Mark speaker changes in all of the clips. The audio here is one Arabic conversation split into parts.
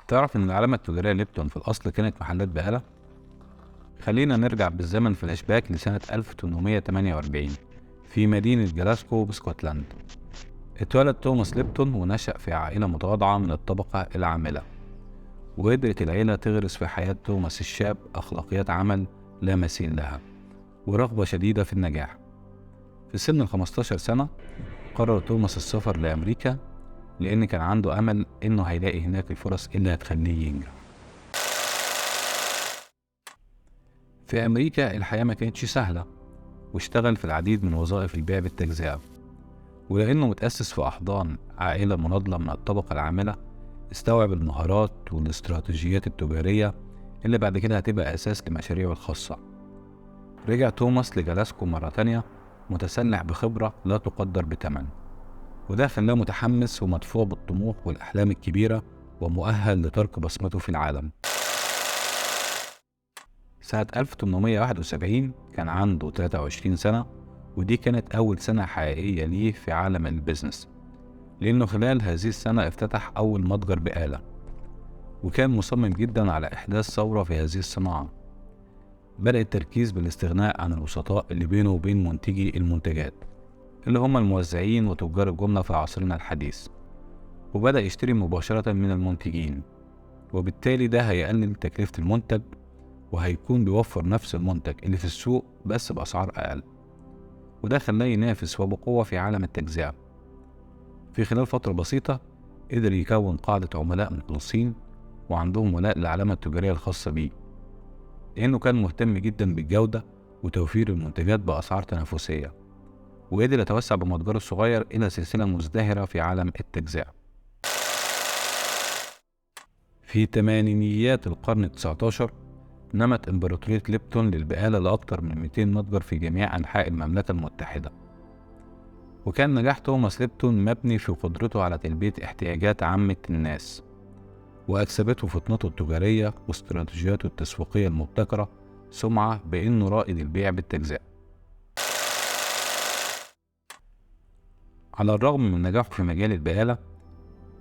Speaker 1: تعرف إن العلامة التجارية ليبتون في الأصل كانت محلات بقالة؟ خلينا نرجع بالزمن فلاش باك لسنة 1848 في مدينة جلاسكو بسكوتلاند. اتولد توماس ليبتون ونشأ في عائلة متواضعة من الطبقة العاملة، وقدرت العيلة تغرس في حياة توماس الشاب أخلاقيات عمل لا مثيل لها ورغبة شديدة في النجاح. في سن 15 سنة قرر توماس السفر لأمريكا، لأن كان عنده أمل إنه هيلاقي هناك الفرص اللي هتخليه ينجح. في أمريكا الحياة ما كانتش سهلة، واشتغل في العديد من وظائف البيع بالتجزئة، ولأنه متأسس في أحضان عائلة مناضلة من الطبقة العاملة استوعب المهارات والاستراتيجيات التجارية اللي بعد كده هتبقى أساس لمشاريعه الخاصة. رجع توماس لجلاسكو مرة تانية متسلح بخبرة لا تقدر بثمن، وده خلاه متحمس ومدفوع بالطموح والأحلام الكبيرة ومؤهل لترك بصمته في العالم. سنة 1871 كان عنده 23 سنة، ودي كانت أول سنة حقيقية ليه في عالم البيزنس، لأنه خلال هذه السنة افتتح أول متجر بقالة، وكان مصمم جدا على إحداث ثورة في هذه الصناعة. بدأ التركيز بالاستغناء عن الوسطاء اللي بينه وبين منتجي المنتجات اللي هم الموزعين وتجار الجملة في عصرنا الحديث، وبدأ يشتري مباشرة من المنتجين، وبالتالي ده هيقلل تكلفة المنتج وهيكون بيوفر نفس المنتج اللي في السوق بس بأسعار أقل، وده خلاه ينافس وبقوة في عالم التجزئة. في خلال فترة بسيطة قدر يكون قاعدة عملاء مخلصين وعندهم ولاء للعلامة التجارية الخاصة بيه، لأنه كان مهتم جدا بالجودة وتوفير المنتجات بأسعار تنافسية، وقدر يتوسع بمتجره الصغير إلى سلسلة مزدهرة في عالم التجزئة. في تمانينيات القرن التسعتاشر نمت إمبراطورية ليبتون للبقالة لأكثر من 200 متجر في جميع أنحاء المملكة المتحدة، وكان نجاح توماس ليبتون مبني في قدرته على تلبية احتياجات عامة الناس، وأكسبته فطنته التجارية واستراتيجياته التسويقية المبتكرة سمعة بأنه رائد البيع بالتجزئة. على الرغم من نجاحه في مجال البقالة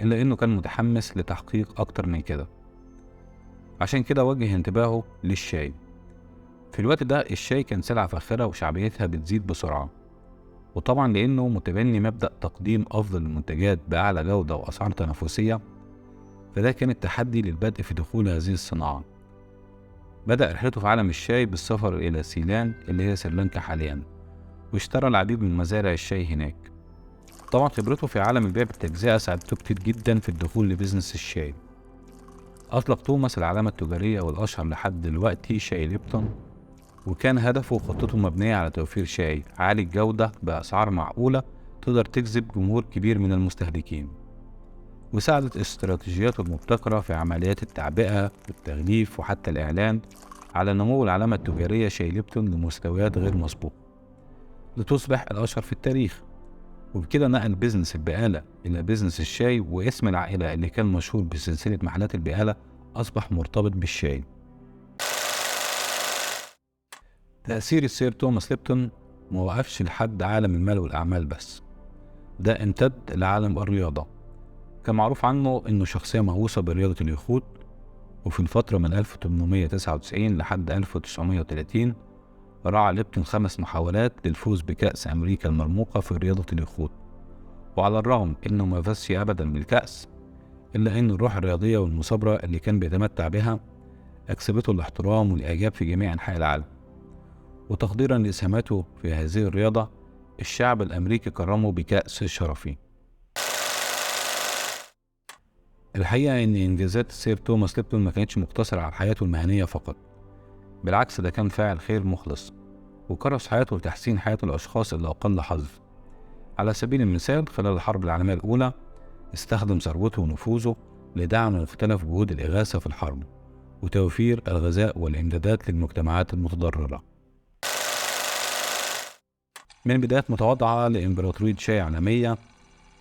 Speaker 1: إلا إنه كان متحمس لتحقيق أكتر من كده، عشان كده وجه انتباهه للشاي. في الوقت ده الشاي كان سلعة فاخرة وشعبيتها بتزيد بسرعة، وطبعا لأنه متبني مبدأ تقديم أفضل المنتجات بأعلى جودة وأسعار تنافسية، فده كان التحدي للبدء في دخول هذه الصناعة. بدأ رحلته في عالم الشاي بالسفر إلى سيلان اللي هي سريلانكا حاليا، واشترى العديد من مزارع الشاي هناك. طبعا خبرته في عالم البيع بالتجزئة ساعدته كتير جدا في الدخول لبزنس الشاي. أطلق توماس العلامة التجارية والأشهر لحد دلوقتي شاي ليبتون، وكان هدفه وخطته مبنية على توفير شاي عالي الجودة بأسعار معقولة تقدر تجذب جمهور كبير من المستهلكين. وساعدت استراتيجياته المبتكرة في عمليات التعبئة والتغليف وحتى الإعلان على نمو العلامة التجارية شاي ليبتون لمستويات غير مسبوقة لتصبح الأشهر في التاريخ. وبكده نقل بيزنس البقالة إلى بيزنس الشاي، واسم العائلة اللي كان مشهور بسلسلة محلات البقالة أصبح مرتبط بالشاي. تأثير السير توماس ليبتون ما وقفش لحد عالم المال والأعمال بس، ده امتد لعالم الرياضة. كان معروف عنه إنه شخصية مهووسة برياضة اليخوت، وفي الفترة من 1899 لحد 1930 راعى ليبتون 5 محاولات للفوز بكأس أمريكا المرموقة في رياضة اليخوت. وعلى الرغم إنه ما فازش أبدا بالكأس، إلا إن الروح الرياضية والمثابرة اللي كان بيتمتع بها أكسبته الاحترام والإعجاب في جميع أنحاء العالم. وتقديرا لإسهاماته في هذه الرياضة الشعب الأمريكي كرمه بكأس شرفي. الحقيقة إن إنجازات السير توماس ليبتون ما كانتش مقتصرة على حياته المهنية فقط، بالعكس ده كان فاعل خير مخلص، وكرس حياته لتحسين حياة الأشخاص اللي أقل حظ. على سبيل المثال خلال الحرب العالمية الأولى استخدم ثروته ونفوذه لدعم مختلف جهود الإغاثة في الحرب وتوفير الغذاء والإمدادات للمجتمعات المتضررة. من بدايات متواضعة لإمبراطورية شاي عالمية،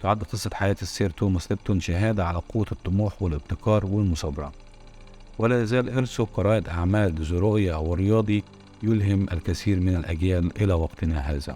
Speaker 1: تعد قصة حياة السير توماس ليبتون شهادة على قوة الطموح والابتكار والمثابرة، ولا يزال إرثه كرائد أعمال ذو رؤية ورياضي يلهم الكثير من الأجيال إلى وقتنا هذا.